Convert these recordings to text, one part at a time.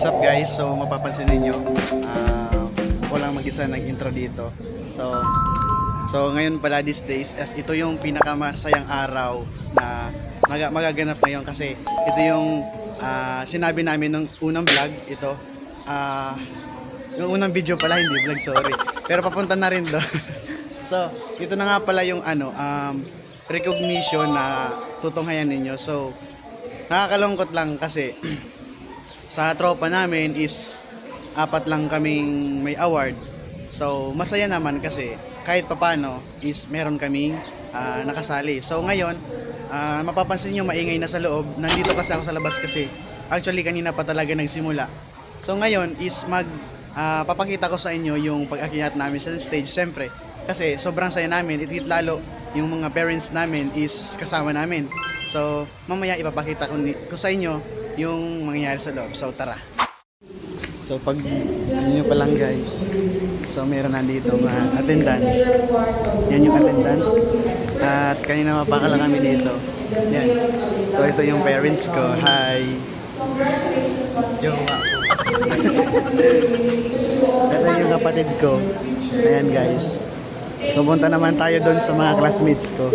What's up guys? So mapapansin ninyo, ako lang mag-isa nag-intro dito. So ngayon pala these days, as ito yung pinakamasayang araw na magaganap ngayon kasi ito yung sinabi namin nung unang vlog. Ito yung unang video pala, hindi vlog, sorry, pero papunta na rin doon. So ito na nga pala yung recognition na tutunghayan ninyo. So nakakalungkot lang kasi sa tropa namin is 4 lang kaming may award. So masaya naman kasi kahit papano is meron kaming nakasali. So ngayon mapapansin nyo maingay na sa loob. Nandito kasi ako sa labas kasi actually kanina pa talaga nagsimula. So ngayon is papakita ko sa inyo yung pag-akyat namin sa stage. Siyempre kasi sobrang saya namin. Itit lalo yung mga parents namin is kasama namin. So mamaya ipapakita ko sa inyo yung mangyayari sa loob. So tara. So pag nyo pa lang guys, so meron nandito mga attendance. Yan yung attendance. At kanina mapakala kami dito. Yan. So ito yung parents ko. Hi. Jowa. Ito yung kapatid ko. Ayan guys. Pupunta naman tayo doon sa mga classmates ko.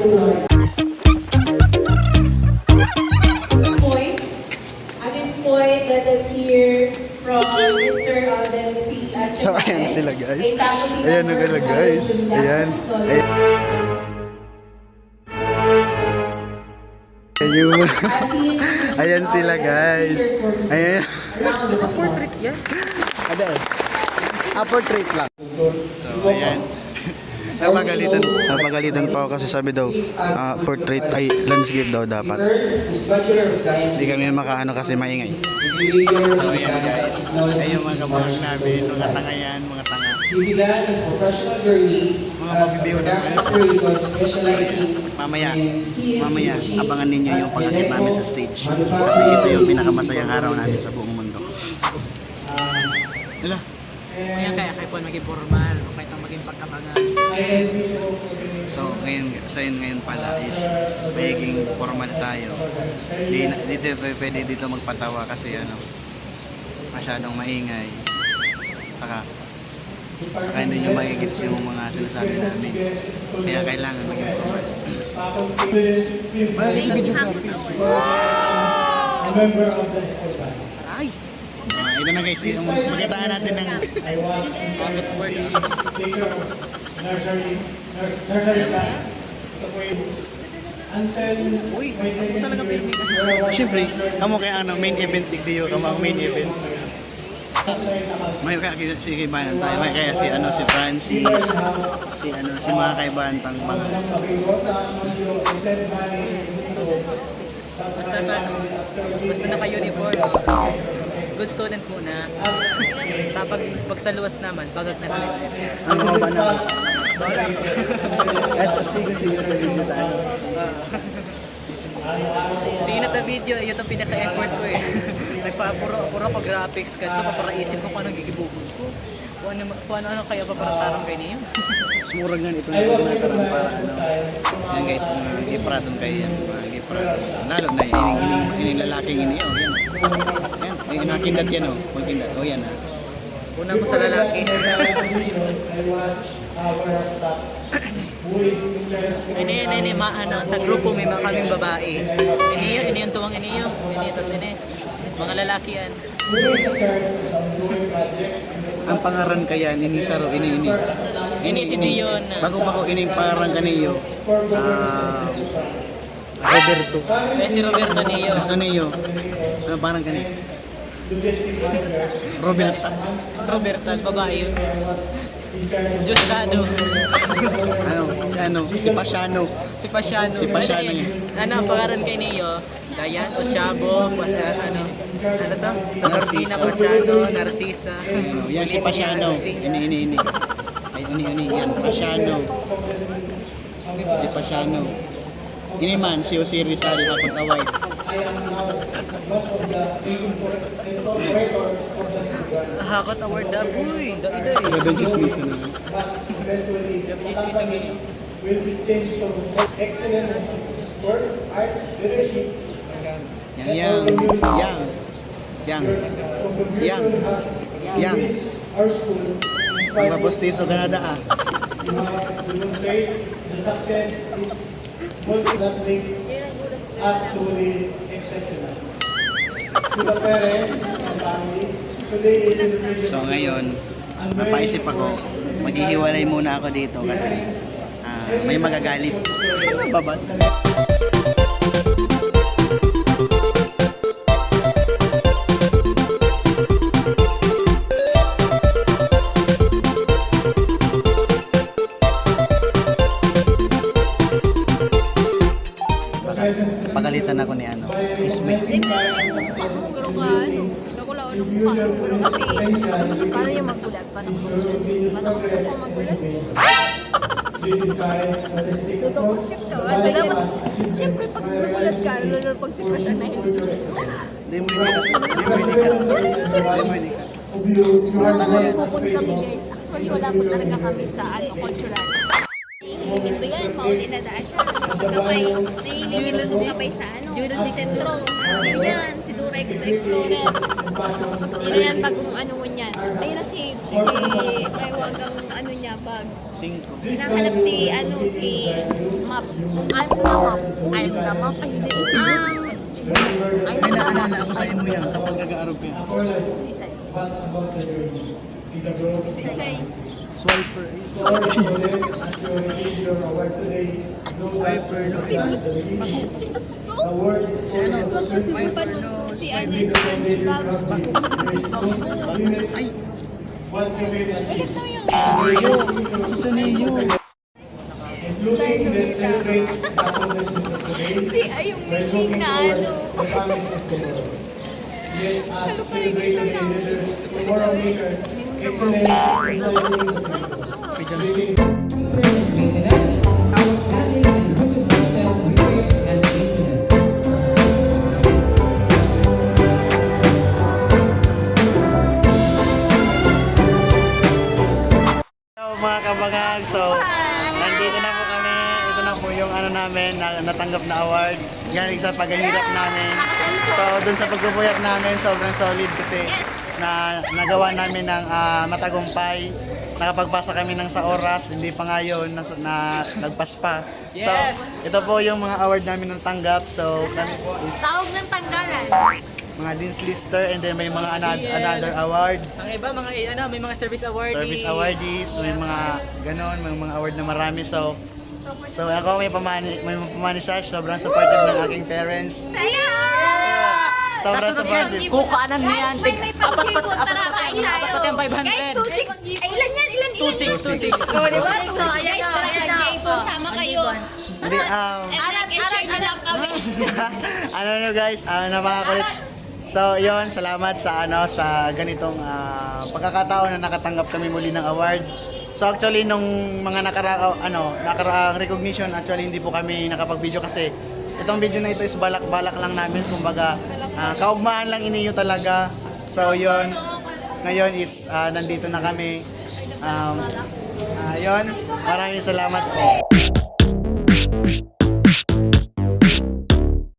Let us hear from Mr. Alden C. So ayan sila guys. Ayan na sila guys. Ayan. Ayan sila guys. Ayan. Portrait yes. Ada. Portrait lang. So ayan. Napagalitan pa ako kasi sabi daw portrait ay landscape daw dapat. Hindi kami makaano kasi maingay. So ayan guys, ay yung mga kabuhag namin, mga tanga yan, mga tanga. Mga mabibiyo na mamaya abangan ninyo yung pag-akit namin sa stage. Kasi ito yung pinakamasayang araw namin sa buong mundo. Hala. Kaya Paul maging formal, kahit ang maging pagkabangan. So ngayon pala is magiging formal tayo. Dito pwede dito magpatawa kasi masyadong maingay. Saka hindi nyo magigits yung mga sinasabi namin. Kaya kailangan maging formal. Aray! Ito na guys, magkitaan natin ng nursery plan. Ito po yung uy, talaga siyempre, kamo kaya main event tigdiyo, kamo main event. May kaya si kaibahan tayo, may kaya si Francis, si mga kaibahan pang mga. Basta naka-uniform, good student muna. Tapos pag sa luwas naman, bagag na kami. Ano ba na? SST kung sige sa video tayo. Sige na video, yun ang pinaka-effort ko eh. Nagpa-apuro ako graphics ka, para isip ko kung anong gigibukod ko. Kung ano kaya pa parang tarang kayo niyo. Sumurag nga ito na tarang para yan guys, gipraton kayo yan. Lalo na ining lalaking ini yan. Yan, nakindat yan magkindat. Yan Una mo sa lalaki. Ini sa grupo may mga kaming babae. Ini yung tuwang ini tas mga lalaki yan. Ang pangaran kaya ini saro ini yun. Bago ini pangaran kaniyo. Roberto. Si Roberto Neo. Neo. Ano pangaran kaniyo? Roberta, babae yun. Justado. Si Pasiano. Si Pasiano. Ang pangaran kay Neo? Dayan, Ochabo, ano to? Sa Cortina, Pasiano, Narcisa. Yan si Pasiano. Ini. Ay, yan. Pasiano. Si Pasiano. Ini man, si Rizal, hapon away. Hakot award na. Uy, dai. Don't just listen. Will be changed to excellence in sports, arts, leadership. Yang. Yang. Magpapostiso ka na ah. Demonstrate the success is what that make us truly exceptional. To the parents and families, today is celebration. So ngayon, napaisip ako, maghihiwalay muna ako dito kasi may magagalit. Babas. Pagalitan ako ni ano, Ismail. Paano yung magbulag? Paano ko magbulag? Tutukusip ka. Siyempre, pag nagulat ka, lalo pag si crush ang nahihintay. Hindi mo hindi ka. Pupunta kami guys. Actually, wala po talaga kami sa cultural. Ito yan, mauli na daan siya. Kapay, nililutong kapay sa sa sentro. Yun yan, si Dura Explorer. Yun yan, bagong ano ngunyan. Ayun na si Aywagang ano niya, bag. 5. Hinahanap si Map. Ay, na Map. Ay, naalala ako sa imo yan kapag nag-aarog ka. Say, Swiper. Swiper. si Tutsto? Si ano? Swiper. Si SpongeBob. Ay, Ulit daw yung sa Saneo. si yung meaning na ano. Ano pa rin ito na? Hello mga kabangag, so nandito na po kami. Ito na po yung ano namin na natanggap na award galing sa paghihirap namin. So dun sa pagpupuyat namin sobrang solid kasi nagawa namin ng matagumpay. Nakapagpasa kami ng sa oras, hindi pa nga yun, nagpas pa. So ito po yung mga award namin ng tanggap. So kami po is Tawag ng tanggalan. mga Dean's Lister and then may mga another award. Ang iba, may mga service awardees. Service awardees, may mga ganon, may mga award na marami. So ako may pamani sa sobrang supportive ng aking parents. Saya! Sobrang supportive. Kukaanan niyan. Apat yung 500. Guys, 2-6. Ay, ilan yan? Ilan? 2-6. Oh, di ba? Ayan na. Sama kayo. Hindi, Alam na lang kami. ano nyo guys, napakakulit. So yon, salamat sa ganitong pagkakataon na nakatanggap kami muli ng award. So actually nung mga nakaraang recognition, actually hindi po kami nakapag-video kasi itong video na ito is balak-balak lang namin, kumbaga kaugmaan lang iniyo talaga. So yon, ngayon is nandito na kami. Yon, maraming salamat po.